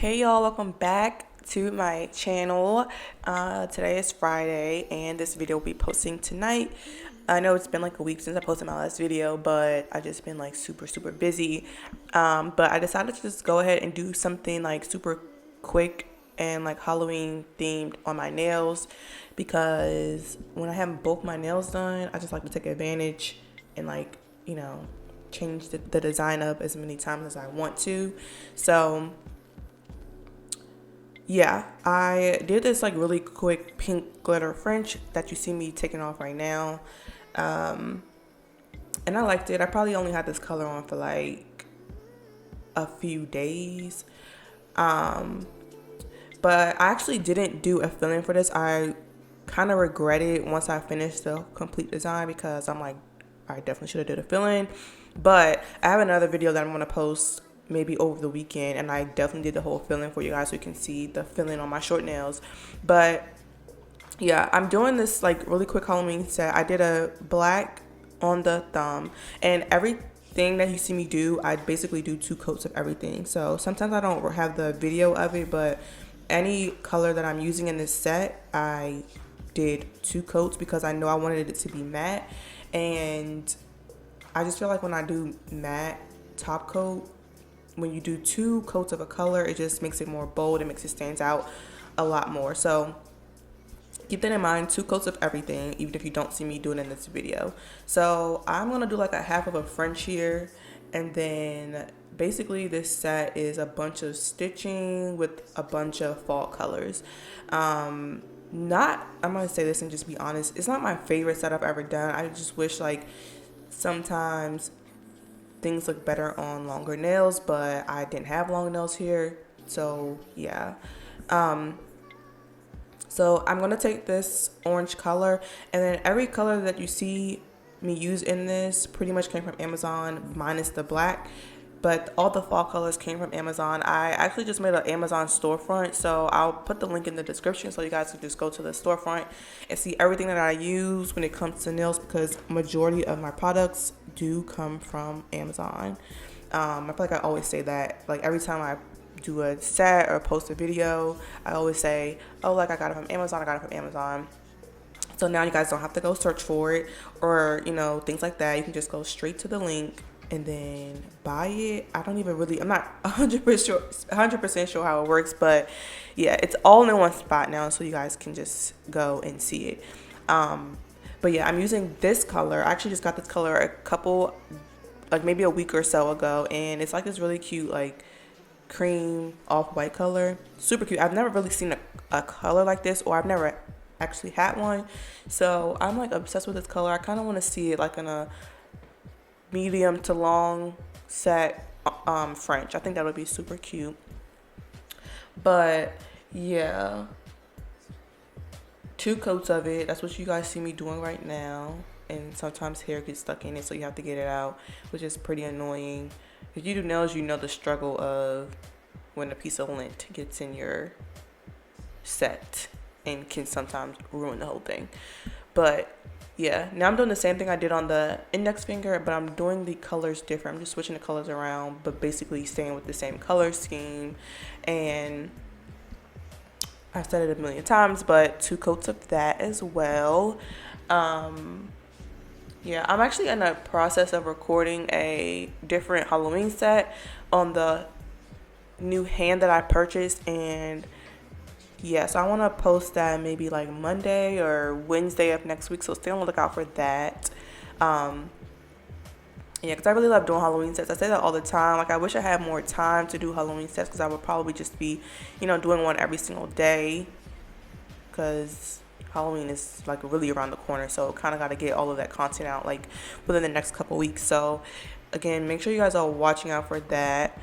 Hey y'all, welcome back to my channel. Today is Friday and this video will be posting tonight. I know it's been like a week since I posted my last video, but I just been like super busy. But I decided to just go ahead and do something like super quick and like Halloween themed on my nails, because when I have both my nails done, I just like to take advantage and like, change the design up as many times as I want to. So yeah, I did this like really quick pink glitter French that you see me taking off right now. Um, and I liked it. I probably only had this color on for like a few days. Um, but I actually didn't do a filling for this. I kind of regret it once I finished the complete design, because I'm like, I definitely should have did a filling. But I have another video that I'm going to post maybe over the weekend, and I definitely did the whole filling for you guys so you can see the filling on my short nails. But yeah, I'm doing this like really quick Halloween set. I did a black on the thumb, and everything that you see me do, I basically do 2 coats of everything. So sometimes I don't have the video of it, but any color that I'm using in this set, I did 2 coats because I know I wanted it to be matte. And I just feel like when I do matte top coat, when you do 2 coats of a color, it just makes it more bold. It makes it stand out a lot more. So keep that in mind, 2 coats of everything, even if you don't see me doing it in this video. So I'm gonna do like a half of a French here, and then basically this set is a bunch of stitching with a bunch of fall colors. Not, I'm gonna say this and just be honest, it's not my favorite set I've ever done. I just wish like sometimes things look better on longer nails, but I didn't have long nails here. So yeah. So I'm going to take this orange color, and then every color that you see me use in this pretty much came from Amazon, minus the black. But all the fall colors came from Amazon. I actually just made an Amazon storefront, so I'll put the link in the description so you guys can just go to the storefront and see everything that I use when it comes to nails, because majority of my products do come from Amazon. I feel like I always say that, like every time I do a set or post a video, I always say, oh, like I got it from Amazon, I got it from Amazon. So now you guys don't have to go search for it or, things like that. You can just go straight to the link and then buy it. I'm not 100% sure how it works, but yeah, it's all in one spot now, so you guys can just go and see it. But yeah, I'm using this color. I actually just got this color a couple, like maybe a week or so ago, and it's like this really cute, like cream off-white color. Super cute. I've never really seen a color like this, or I've never actually had one. So I'm like obsessed with this color. I kind of want to see it like in a medium to long set French. I think that would be super cute. But yeah, 2 coats of it. That's what you guys see me doing right now. And sometimes hair gets stuck in it, so you have to get it out, which is pretty annoying. If you do nails, you know the struggle of when a piece of lint gets in your set and can sometimes ruin the whole thing. But yeah, now I'm doing the same thing I did on the index finger, but I'm doing the colors different. I'm just switching the colors around, but basically staying with the same color scheme. And I've said it a million times, but 2 coats of that as well. Yeah, I'm actually in the process of recording a different Halloween set on the new hand that I purchased, and yeah, so I want to post that maybe like Monday or Wednesday of next week, so stay on the lookout for that. Yeah, because I really love doing Halloween sets. I say that all the time. Like, I wish I had more time to do Halloween sets, because I would probably just be, doing one every single day, because Halloween is like really around the corner, so kind of got to get all of that content out like within the next couple weeks. So again, make sure you guys are watching out for that.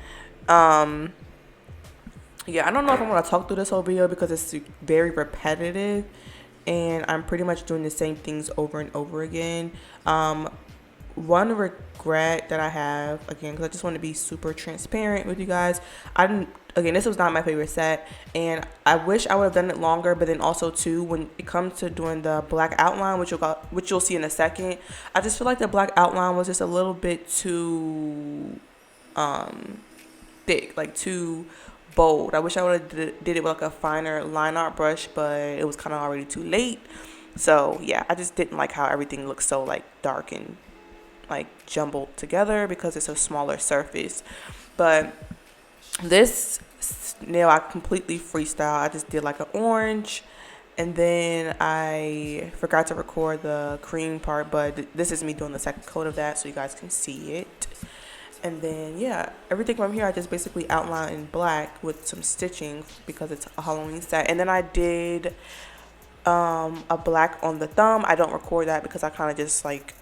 Yeah, I don't know if I'm gonna talk through this whole video because it's very repetitive and I'm pretty much doing the same things over and over again. One regret that I have, again, because I just want to be super transparent with you guys, this was not my favorite set, and I wish I would have done it longer. But then also too, when it comes to doing the black outline, which you'll see in a second, I just feel like the black outline was just a little bit too thick, like too bold. I wish I would have did it with like a finer line art brush, but it was kind of already too late. So yeah, I just didn't like how everything looks so like dark and like jumbled together because it's a smaller surface. But this nail I completely freestyle. I just did like an orange, and then I forgot to record the cream part, but this is me doing the second coat of that so you guys can see it. And then yeah, everything from here I just basically outline in black with some stitching because it's a Halloween set. And then I did a black on the thumb. I don't record that because I kind of just like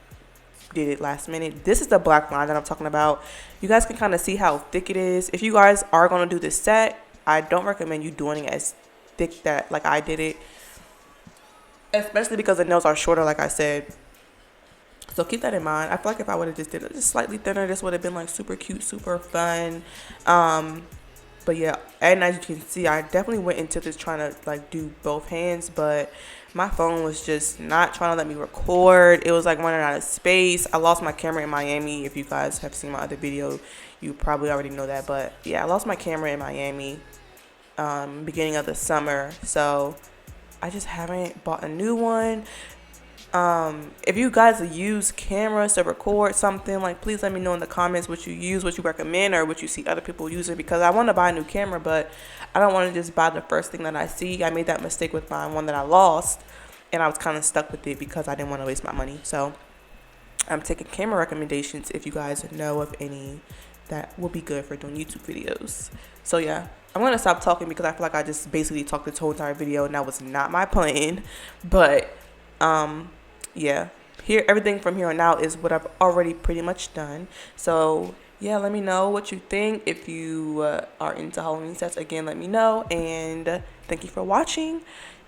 did it last minute. This is the black line that I'm talking about. You guys can kind of see how thick it is. If you guys are going to do this set, I don't recommend you doing it as thick that like I did it, especially because the nails are shorter like I said. So keep that in mind. I feel like if I would have just did it just slightly thinner, this would have been like super cute, super fun. But yeah, and as you can see, I definitely went into this trying to like do both hands, but my phone was just not trying to let me record. It was like running out of space. I lost my camera in Miami. If you guys have seen my other video, you probably already know that. But yeah, I lost my camera in Miami beginning of the summer. So I just haven't bought a new one. If you guys use cameras to record something, like please let me know in the comments what you use, what you recommend, or what you see other people using, because I want to buy a new camera, but I don't want to just buy the first thing that I see. I made that mistake with my one that I lost, and I was kind of stuck with it because I didn't want to waste my money. So I'm taking camera recommendations if you guys know of any that will be good for doing YouTube videos. So yeah, I'm gonna stop talking because I feel like I just basically talked this whole entire video, and that was not my plan. But yeah, here everything from here on out is what I've already pretty much done. So yeah, let me know what you think. If you are into Halloween sets, again, let me know. And thank you for watching,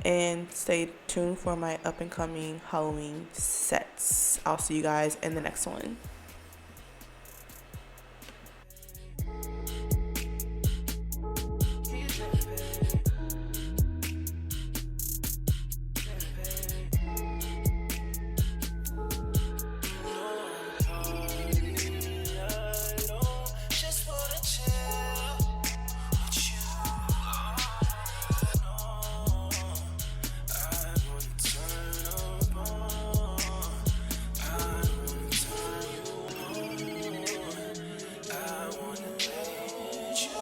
and stay tuned for my up and coming Halloween sets. I'll see you guys in the next one.